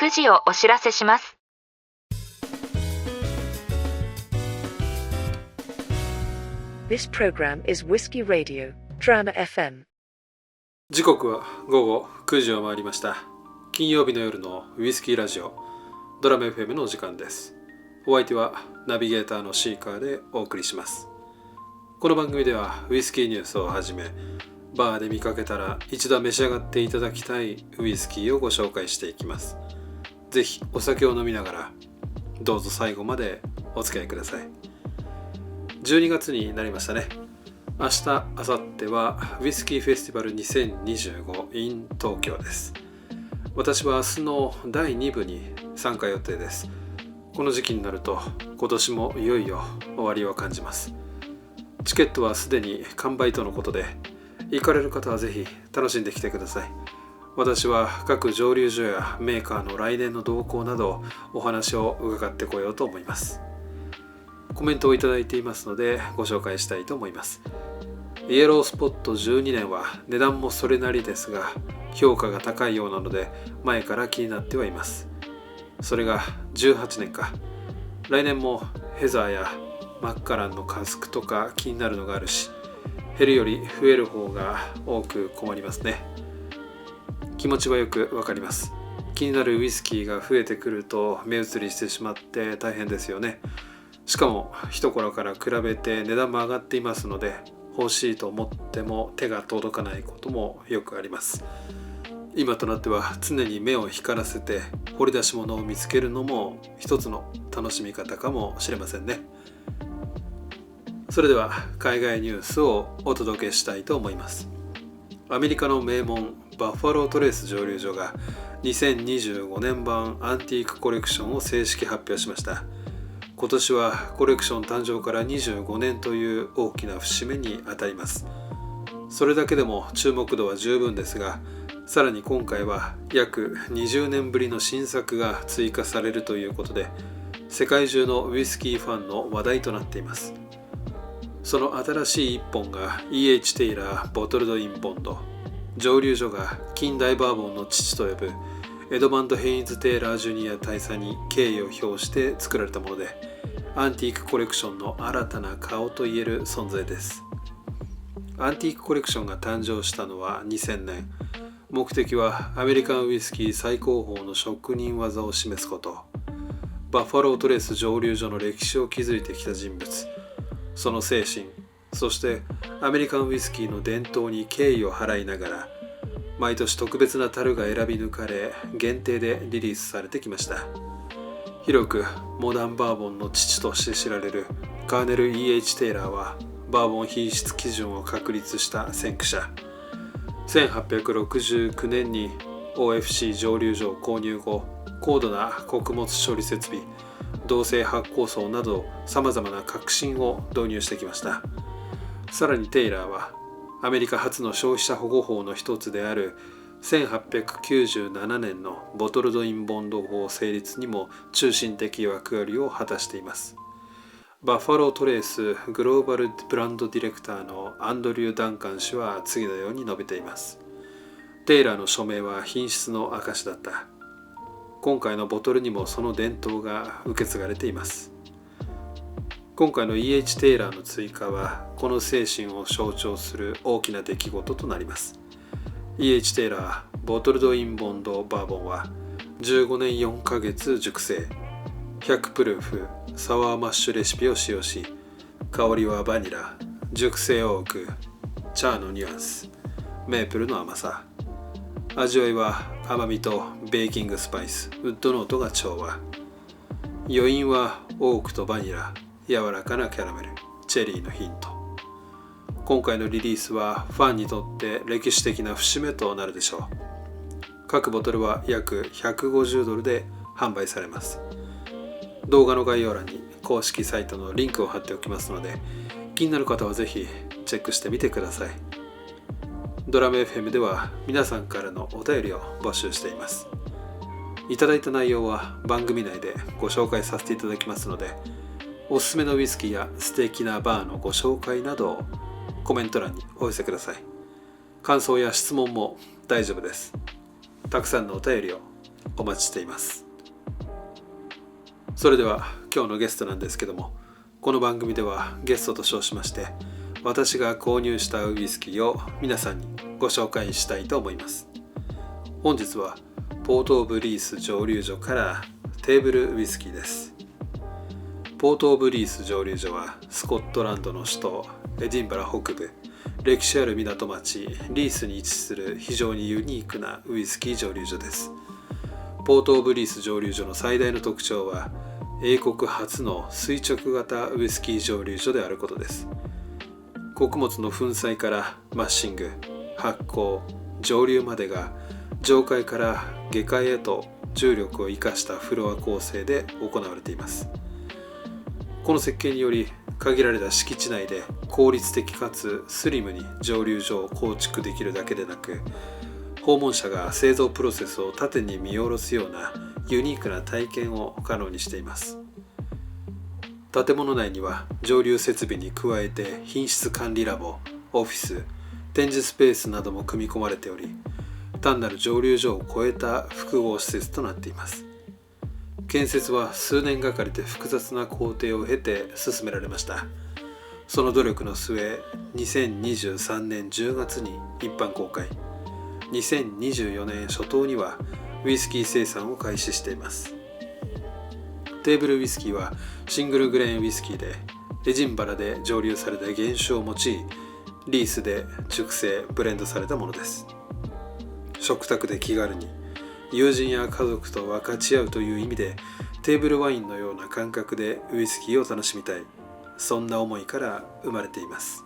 9時をお知らせします。This program is Whiskey Radio, Drama FM. 時刻は午後9時を回りました。金曜日の夜のウイスキーラジオ、ドラマ FM の時間です。お相手はナビゲーターのシーカーでお送りします。この番組ではウイスキーニュースをはじめ、バーで見かけたら一度召し上がっていただきたいウイスキーをご紹介していきます。ぜひお酒を飲みながらどうぞ最後までお付き合いください。12月になりましたね。明日、明後日はウイスキーフェスティバル2025 in 東京です。私は明日の第2部に参加予定です。この時期になると今年もいよいよ終わりを感じます。チケットはすでに完売とのことで、行かれる方はぜひ楽しんできてください。私は各蒸留所やメーカーの来年の動向などお話を伺ってこようと思います。コメントをいただいていますのでご紹介したいと思います。イエロースポット12年は値段もそれなりですが評価が高いようなので前から気になってはいます。それが18年か。来年もヘザーやマッカランのカスクとか気になるのがあるし、減るより増える方が多く困りますね。気持ちはよくわかります。気になるウイスキーが増えてくると目移りしてしまって大変ですよね。しかも一頃から比べて値段も上がっていますので、欲しいと思っても手が届かないこともよくあります。今となっては常に目を光らせて掘り出し物を見つけるのも一つの楽しみ方かもしれませんね。それでは海外ニュースをお届けしたいと思います。アメリカの名門バッファロートレース蒸留所が2025年版アンティークコレクションを正式発表しました。今年はコレクション誕生から25年という大きな節目にあたります。それだけでも注目度は十分ですが、さらに今回は約20年ぶりの新作が追加されるということで、世界中のウイスキーファンの話題となっています。その新しい一本が E.H. テイラーボトルドインボンド。蒸留所が近代バーボンの父と呼ぶエドマンド・ヘインズ・テイラー・ジュニア大佐に敬意を表して作られたもので、アンティークコレクションの新たな顔といえる存在です。アンティークコレクションが誕生したのは2000年。目的はアメリカンウイスキー最高峰の職人技を示すこと。バッファロートレース蒸留所の歴史を築いてきた人物、その精神、そしてアメリカンウイスキーの伝統に敬意を払いながら、毎年特別な樽が選び抜かれ限定でリリースされてきました。広くモダンバーボンの父として知られるカーネル E.H. テイラーはバーボン品質基準を確立した先駆者。1869年に OFC 蒸留所を購入後、高度な穀物処理設備、銅製発酵槽などさまざまな革新を導入してきました。さらにテイラーはアメリカ初の消費者保護法の一つである1897年のボトルドインボンド法成立にも中心的役割を果たしています。バッファロートレースグローバルブランドディレクターのアンドリュー・ダンカン氏は次のように述べています。テイラーの署名は品質の証だった。今回のボトルにもその伝統が受け継がれています。今回の E.H. テイラーの追加はこの精神を象徴する大きな出来事となります。E.H. テイラーボトルドインボンドバーボンは15年4ヶ月熟成、100プルーフサワーマッシュレシピを使用し、香りはバニラ、熟成オーク、チャーのニュアンス、メープルの甘さ、味わいは甘みとベーキングスパイス、ウッドノートが調和。余韻はオークとバニラ、柔らかなキャラメル、チェリーのヒント。今回のリリースはファンにとって歴史的な節目となるでしょう。各ボトルは約$150で販売されます。動画の概要欄に公式サイトのリンクを貼っておきますので、気になる方はぜひチェックしてみてください。ドラム FM では皆さんからのお便りを募集しています。いただいた内容は番組内でご紹介させていただきますので、おすすめのウイスキーや素敵なバーのご紹介などをコメント欄にお寄せください。感想や質問も大丈夫です。たくさんのお便りをお待ちしています。それでは今日のゲストなんですけども、この番組ではゲストと称しまして私が購入したウイスキーを皆さんにご紹介したいと思います。本日はポートオブリース蒸留所からテーブルウイスキーです。ポートオブリース蒸留所はスコットランドの首都エディンバラ北部、歴史ある港町リースに位置する非常にユニークなウイスキー蒸留所です。ポートオブリース蒸留所の最大の特徴は英国初の垂直型ウイスキー蒸留所であることです。穀物の粉砕からマッシング、発酵、蒸留までが上階から下階へと重力を生かしたフロア構成で行われています。この設計により限られた敷地内で効率的かつスリムに蒸留所を構築できるだけでなく、訪問者が製造プロセスを縦に見下ろすようなユニークな体験を可能にしています。建物内には蒸留設備に加えて品質管理ラボ、オフィス、展示スペースなども組み込まれており、単なる蒸留所を超えた複合施設となっています。建設は数年がかりで複雑な工程を経て進められました。その努力の末、2023年10月に一般公開、2024年初頭にはウイスキー生産を開始しています。テーブルウイスキーはシングルグレーンウイスキーでエジンバラで蒸留された原酒を用い、リースで熟成ブレンドされたものです。食卓で気軽に友人や家族と分かち合うという意味でテーブルワインのような感覚でウイスキーを楽しみたい、そんな思いから生まれています。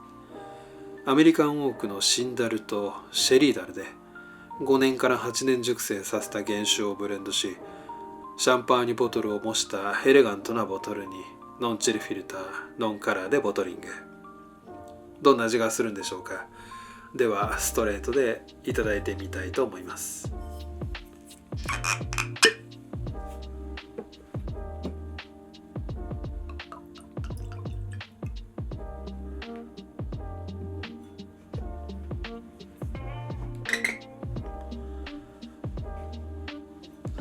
アメリカンオークのシンダルとシェリーダルで5年から8年熟成させた原酒をブレンドし、シャンパーニュボトルを模したエレガントなボトルにノンチルフィルター、ノンカラーでボトリング。どんな味がするんでしょうか。ではストレートでいただいてみたいと思います。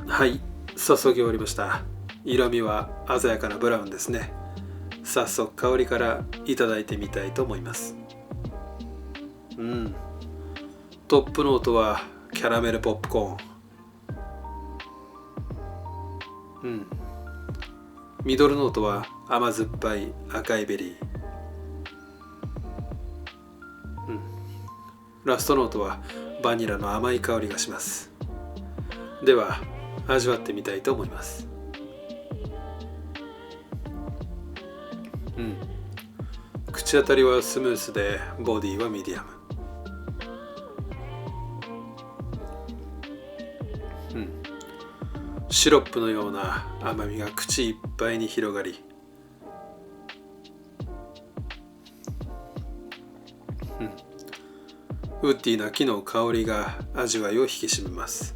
はい、注ぎ終わりました。色味は鮮やかなブラウンですね。早速香りからいただいてみたいと思います。トップノートはキャラメルポップコーン。ミドルノートは甘酸っぱい赤いベリー。ラストノートはバニラの甘い香りがします。では味わってみたいと思います。口当たりはスムースでボディはミディアム。シロップのような甘みが口いっぱいに広がり、ウッディな木の香りが味わいを引き締めます。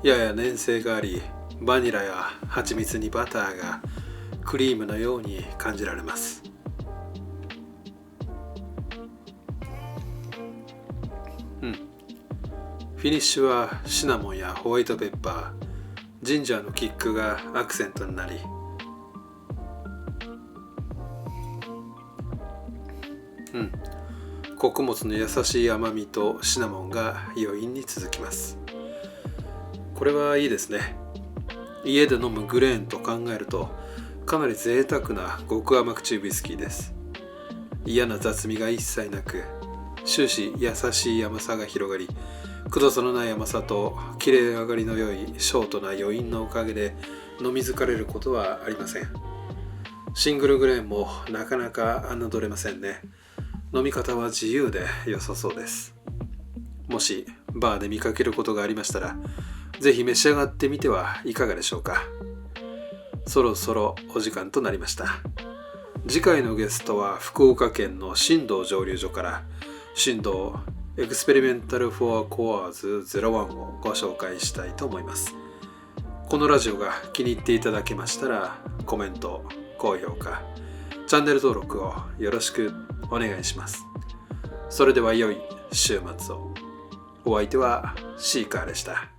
やや粘性があり、バニラや蜂蜜にバターがクリームのように感じられます。フィニッシュはシナモンやホワイトペッパー、ジンジャーのキックがアクセントになり、穀物の優しい甘みとシナモンが余韻に続きます。これはいいですね。家で飲むグレーンと考えるとかなり贅沢な極甘口ウイスキーです。嫌な雑味が一切なく、終始優しい甘さが広がり、くどさのない甘さと切れ上がりの良いショートな余韻のおかげで飲み疲れることはありません。シングルグレーンもなかなか侮れませんね。飲み方は自由で良さそうです。もしバーで見かけることがありましたら、ぜひ召し上がってみてはいかがでしょうか。そろそろお時間となりました。次回のゲストは福岡県の新道蒸留所から新道エクスペリメンタルフォアコアーズ01をご紹介したいと思います。このラジオが気に入っていただけましたら、コメント、高評価、チャンネル登録をよろしくお願いします。それでは良い週末を。お相手はシーカーでした。